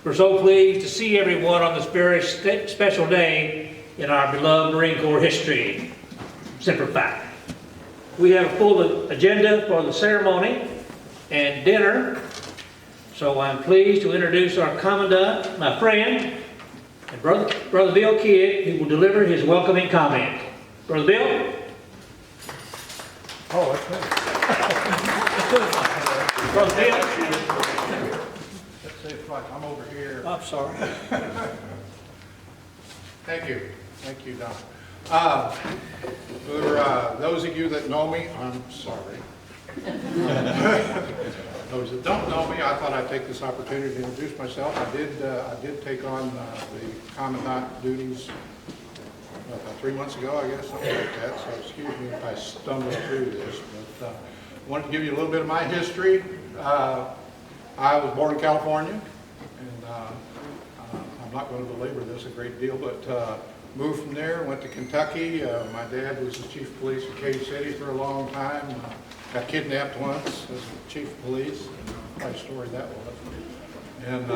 We're so pleased to see everyone on this very special day in our beloved Marine Corps history. Semper Fi. We have a full agenda for the ceremony and dinner, so I'm pleased to introduce our Commandant, my friend, and Brother Bill Kidd, who will deliver his welcoming comment. Brother Bill? Oh, that's me. Brother Bill? Let's see if I'm over here. I'm sorry. Thank you. Thank you, Don. For those of you that know me, I'm sorry. Those that don't know me, I thought I'd take this opportunity to introduce myself. I did take on the Commandant duties about 3 months ago, I guess, something like that. So excuse me if I stumble through this, but I wanted to give you a little bit of my history. I was born in California, and I'm not going to belabor this a great deal, but moved from there, went to Kentucky. My dad was the chief of police in Katy City for a long time. Got kidnapped once as chief of police. Quite a story that was. And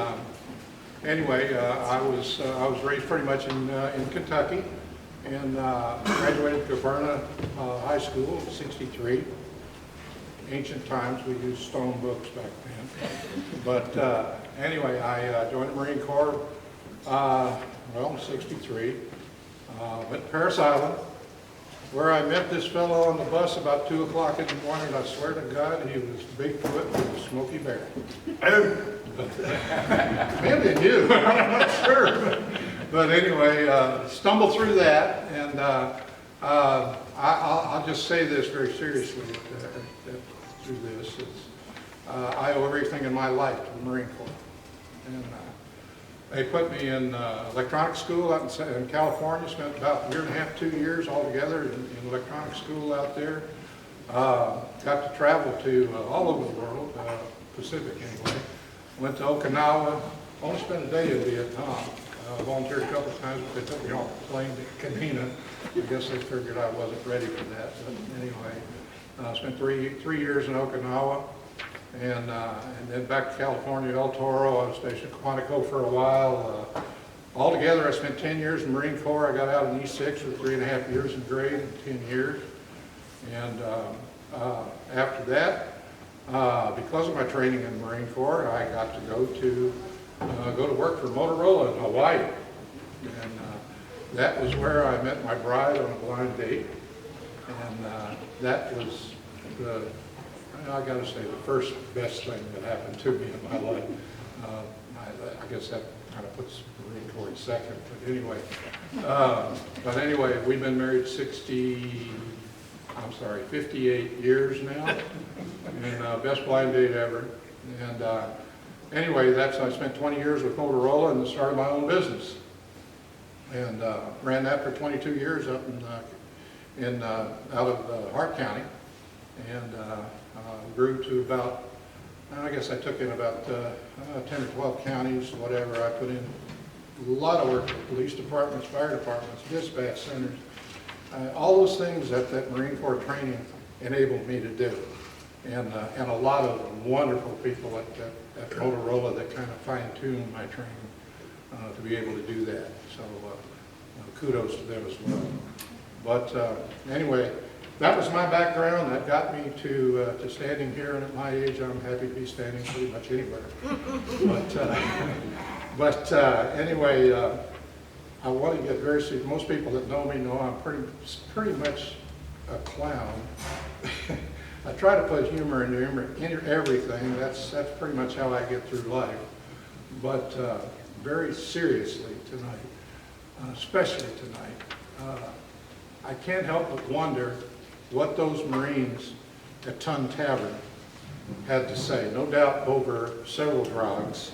anyway, I was raised pretty much in Kentucky, and graduated Governa High School in '63. Ancient times, we used stone books back then. But anyway, I joined the Marine Corps, well, in '63. Went to Paris Island, where I met this fellow on the bus about 2 o'clock in the morning. I swear to God, he was Bigfoot with a Smoky Bear. Maybe you, I'm not sure. But anyway, stumbled through that, and I'll just say this very seriously through this. I owe everything in my life to the Marine Corps. And they put me in electronics school out in California, spent about a year and a half, 2 years altogether in electronics school out there. Got to travel to all over the world, Pacific anyway. Went to Okinawa, only spent a day in Vietnam. Volunteered a couple of times, but they took me off the plane to Canina. I guess they figured I wasn't ready for that, but anyway. Spent three years in Okinawa. And then back to California, El Toro. I was stationed at Quantico for a while. Altogether, I spent 10 years in the Marine Corps. I got out in E6 with 3.5 years in grade and 10 years. And after that, because of my training in the Marine Corps, I got to go to work for Motorola in Hawaii. And that was where I met my bride on a blind date. And that was I got to say, the first best thing that happened to me in my life. I guess that kind of puts Marine Corps in second, but anyway, we've been married 58 years now, and best blind date ever. And anyway, I spent 20 years with Motorola and started my own business, and ran that for 22 years up out of Hart County, and grew to about, I guess I took in about 10 or 12 counties, whatever. I put in a lot of work for police departments, fire departments, dispatch centers, all those things that Marine Corps training enabled me to do. And a lot of wonderful people at Motorola that kind of fine-tuned my training to be able to do that. So kudos to them as well. But anyway, that was my background. That got me to standing here, and at my age, I'm happy to be standing pretty much anywhere. But anyway, I want to get very serious. Most people that know me know I'm pretty much a clown. I try to put humor into everything. That's pretty much how I get through life. But very seriously tonight, especially tonight, I can't help but wonder what those Marines at Ton Tavern had to say. No doubt over several drugs,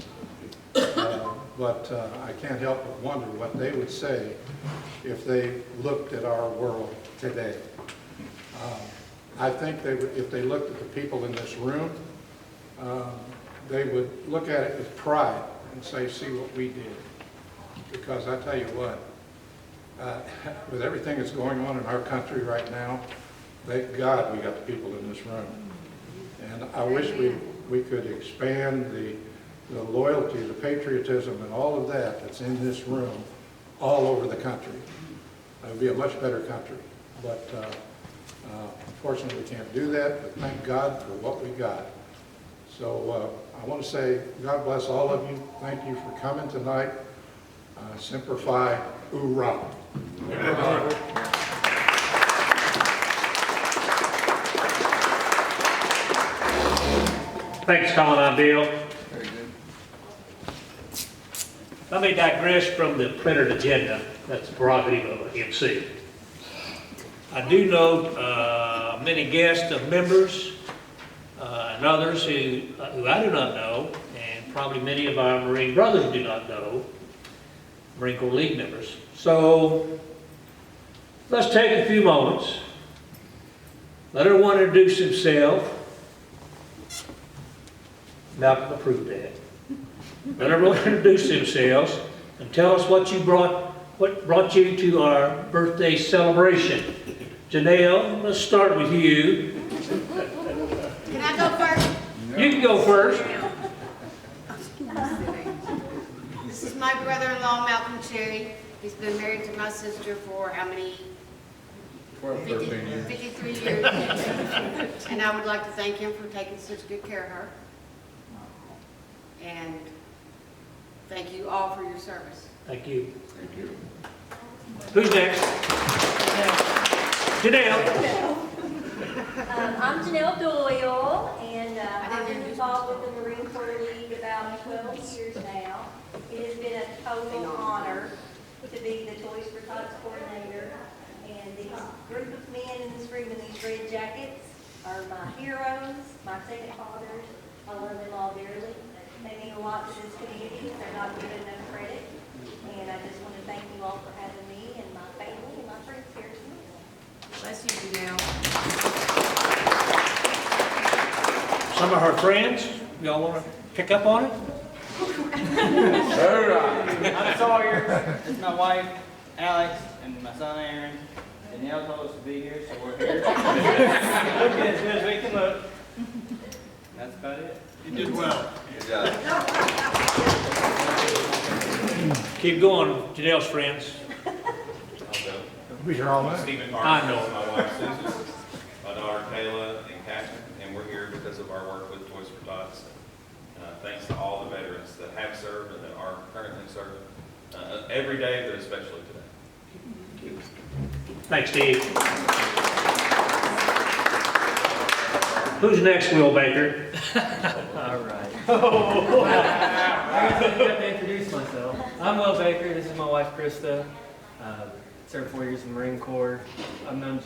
but I can't help but wonder what they would say if they looked at our world today. I think if they looked at the people in this room, they would look at it with pride and say, see what we did. Because I tell you what, with everything that's going on in our country right now, thank God we got the people in this room. And I wish we could expand the loyalty, the patriotism, and all of that that's in this room all over the country. It would be a much better country. But unfortunately, we can't do that, but thank God for what we got. So I want to say, God bless all of you. Thank you for coming tonight. Semper Fi, hoorah. Thanks for coming on, Bill. Very good. Let me digress from the printed agenda. That's the prerogative of MC. I do know many guests of members and others who I do not know, and probably many of our Marine brothers do not know, Marine Corps League members. So let's take a few moments. Let everyone introduce himself. Malcolm approved that. Let everyone introduce themselves and tell us what brought you to our birthday celebration. Janelle, let's start with you. Can I go first? You can go first. This is my brother-in-law, Malcolm Cherry. He's been married to my sister for how many? 13 years. 53 years. And I would like to thank him for taking such good care of her. And thank you all for your service. Thank you. Thank you. Who's next? Janelle. I'm Janelle Doyle, and I've been involved with the Marine Corps League about 12 years now. It has been a total honor to be the Toys for Tots coordinator, and these group of men in this room in these red jackets are my heroes, my second fathers. I love them all dearly. They mean a lot to this community. They're not given enough credit, and I just want to thank you all for having me and my family and my friends here tonight. Bless you, Janelle. Some of her friends, y'all want to pick up on it? I'm Sawyer, this is my wife, Alex, and my son, Aaron. Danielle told us to be here, so we're here. Looking as good as we can look. That's about it. You did well. Good job. Keep going, Janelle's friends. Who's your alma? Stephen I Carter, know. my wife Susan, my daughter Kayla, and Catherine, and we're here because of our work with Toys for Tots. Thanks to all the veterans that have served and that are currently serving every day, but especially today. Thanks, Steve. Who's next, Will Baker? All right. I have to introduce myself. I'm Will Baker. This is my wife, Krista. Served 4 years in the Marine Corps. I've known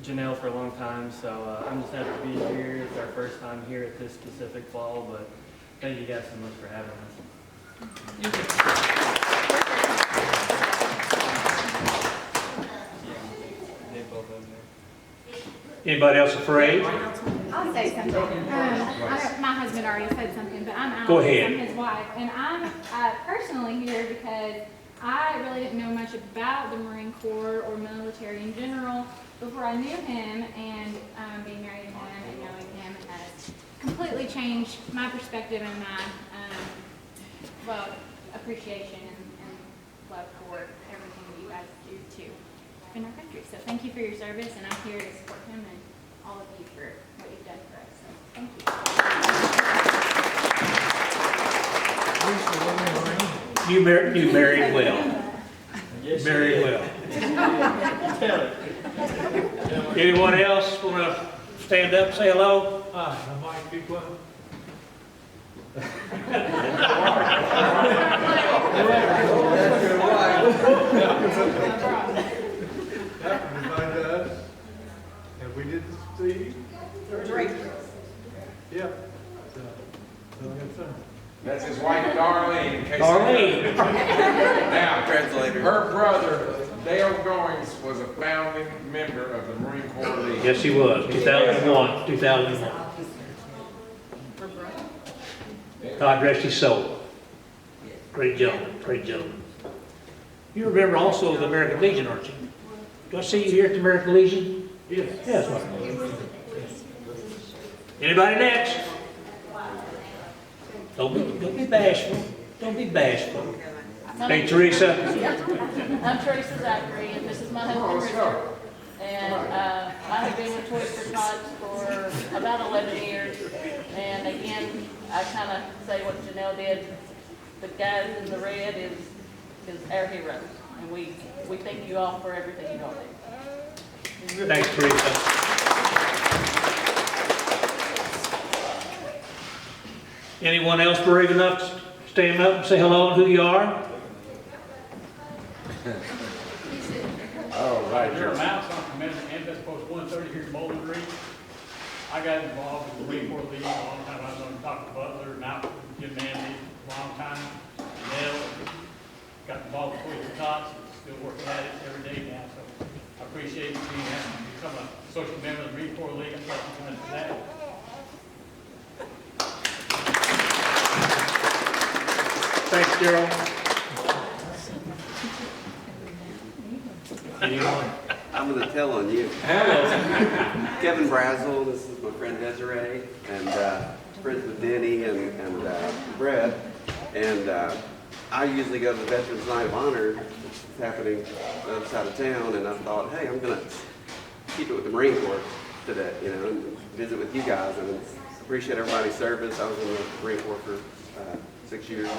Janelle for a long time, so I'm just happy to be here. It's our first time here at this specific fall, but thank you guys so much for having us. Anybody else afraid? I'll say something. My husband already said something, but I'm Alex. Go ahead. I'm his wife, and I'm personally here because I really didn't know much about the Marine Corps or military in general before I knew him, and being married to him and knowing him has completely changed my perspective and my appreciation and love for everything that you guys do to defend our country. So thank you for your service, and I'm here to support him and all of you for what you've done for us. So thank you. You married well. Yes, Married well. Tell it. Anyone else want to stand up and say hello? Hi, I'm Mike Bequan. Invited us, and we did the Drake. yeah. That's his wife, Darlene. in case- Darlene. Now, Translator. her brother, Dale Goings, was a founding member of the Marine Corps League. Yes, he was. 2001. 2001. God rest his soul. Great gentleman. Great gentleman. You remember also the American Legion, aren't you? Do I see you here at the American Legion? Yes. Yes. Anybody next? Don't be bashful. Don't be bashful. Hey, Teresa. I'm Teresa Zachary, and this is my husband Richard. And I have been with Toys for Tots for about 11 years. And again, I kind of say what Janelle did. The guys in the red is our heroes. And we thank you all for everything you all do. Thanks, Teresa. Anyone else brave enough to stand up and say hello and who you are? Your amounts on Commander Campus Post 130 here in Bowling Green. I got involved with the Marine Corps League a long time. I was on Dr. Butler, Malcolm, Jim Manley, a long time. Nell got involved with Toys for Tots, still working at it every day now. So I appreciate you being asked to become a social member of the Marine Corps League. I'm glad you coming for that. Thanks, Gerald. Anyone? I'm going to tell on you. Kevin Brazel, this is my friend Desiree, and friends with Denny and Brett. And I usually go to the Veterans Night of Honor. It's happening on the other side of town, and I thought, hey, I'm going to keep it with the Marine Corps today, you know, and visit with you guys. And appreciate everybody's service. I was in the Marine Corps for 6 years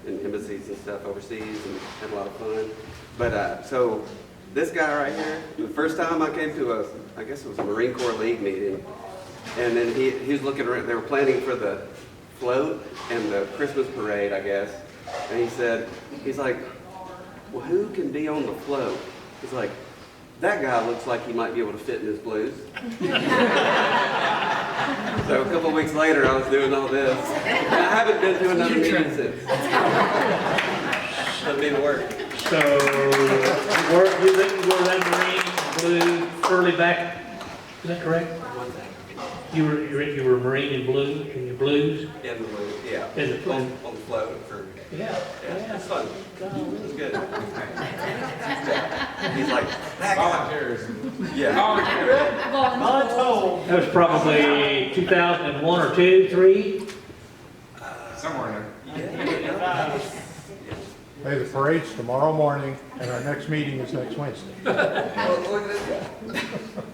in embassies and stuff overseas, and had a lot of fun. But so this guy right here, the first time I came to I guess it was a Marine Corps League meeting, and then he was looking around, they were planning for the float and the Christmas parade, I guess, and he's like, well, who can be on the float? He's like, that guy looks like he might be able to fit in his blues. So a couple of weeks later, I was doing all this. And I haven't been to another meeting since. Doesn't mean work. So, you were that Marine blue early back, is that correct? You were a Marine in blue, in your blues? In the blues, yeah. In the blue. On the float for. Yeah. It's fun. It's good. He's like, that guy. Volunteers. Yeah. That was probably 2001 or 2, 3? Somewhere in there. Hey, the parade's tomorrow morning, and our next meeting is next Wednesday.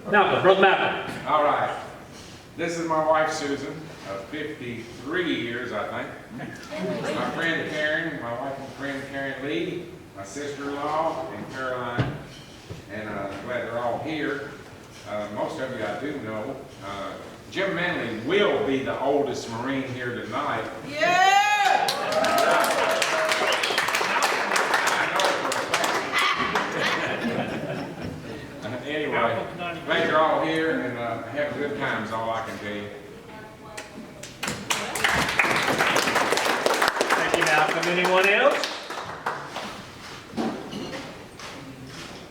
Malcolm, Brother Malcolm. All right. This is my wife, Susan, of 53 years, I think. My friend Karen, my wife and friend Karen Lee, my sister-in-law, and Caroline. And I'm glad they're all here. Most of you I do know. Jim Manley will be the oldest Marine here tonight. Yeah! Anyway, glad you're all here and have a good time is all I can tell you. Thank you, Malcolm. Anyone else?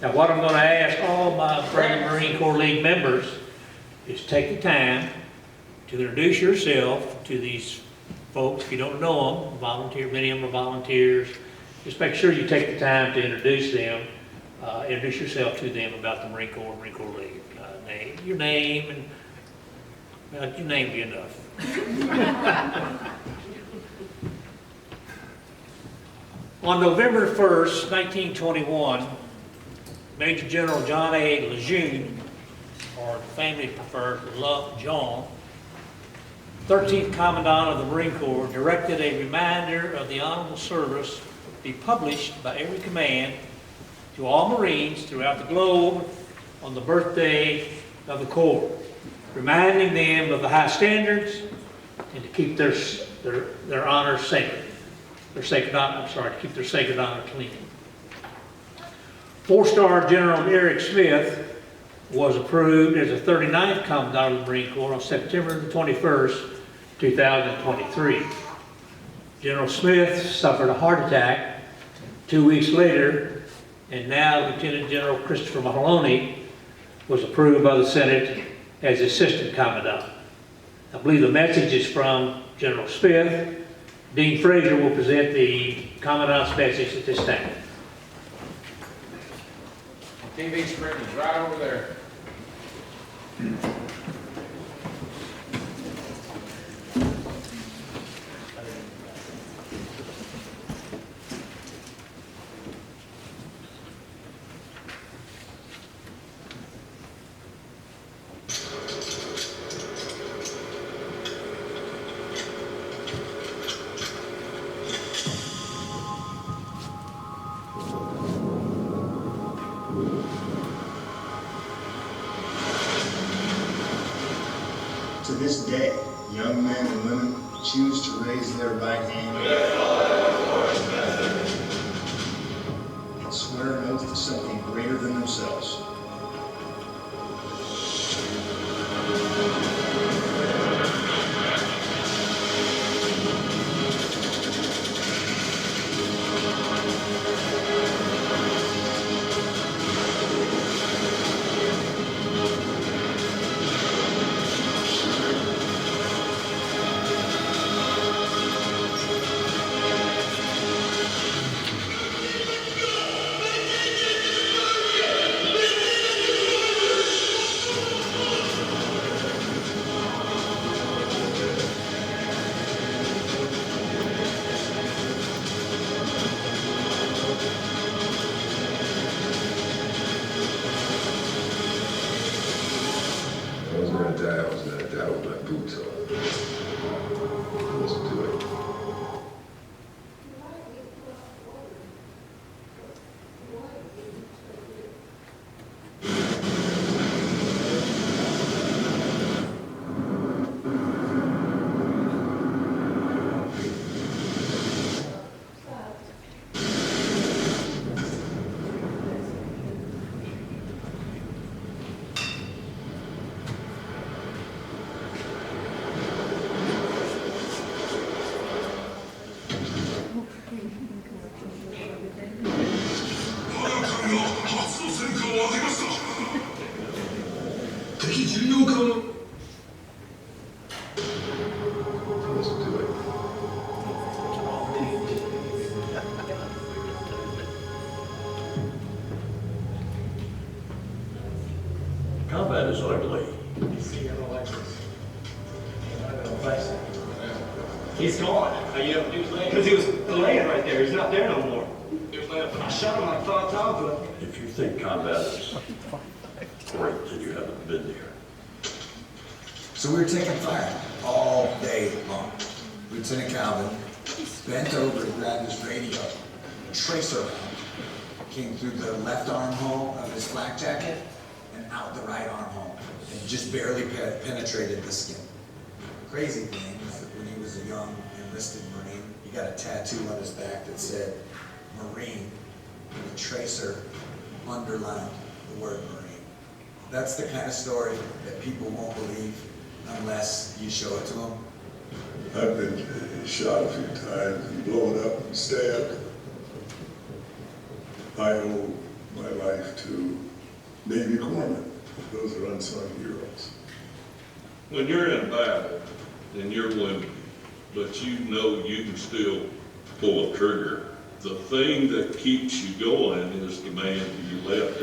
Now, what I'm going to ask all my brother Marine Corps League members is take the time to introduce yourself to these folks. If you don't know them, volunteer, many of them are volunteers. Just make sure you take the time to introduce them. Introduce yourself to them about the Marine Corps League. Your name, and your name be enough. On November 1st, 1921, Major General John A. Lejeune, or the family prefers Love John, 13th Commandant of the Marine Corps, directed a reminder of the honorable service be published by every command to all Marines throughout the globe on the birthday of the Corps, reminding them of the high standards and to keep their honor sacred. To keep their sacred honor clean. 4-star General Eric Smith was approved as the 39th Commandant of the Marine Corps on September the 21st, 2023. General Smith suffered a heart attack 2 weeks later, and now Lieutenant General Christopher Mahoney was approved by the Senate as Assistant Commandant. I believe the message is from General Smith. Dean Frazier will present the Commandant's message at this time. TV screen is right over there. to this day, young men and women choose to raise their right hand and swear an oath to something greater than themselves. I was gonna die with my boots on. Let's do it. Combat is ugly. He's gone. How you have news later? Because he was laying right there. He's not there no more. I shot him like 5 times, but If you think combat is great, then you haven't been there. So we were taking fire all day long. Lieutenant Calvin bent over to grab his radio. Tracer round came through the left armhole of his flak jacket and out the right armhole and just barely penetrated the skin. Crazy thing is that when he was a young enlisted Marine, he got a tattoo on his back that said Marine, and the tracer underlined the word Marine. That's the kind of story that people won't believe unless you show it to them. I've been shot a few times and blown up and stabbed. I owe my life to Navy corpsmen. Those are unsung heroes. When you're in battle and you're wounded, but you know you can still pull a trigger, the thing that keeps you going is the man you left in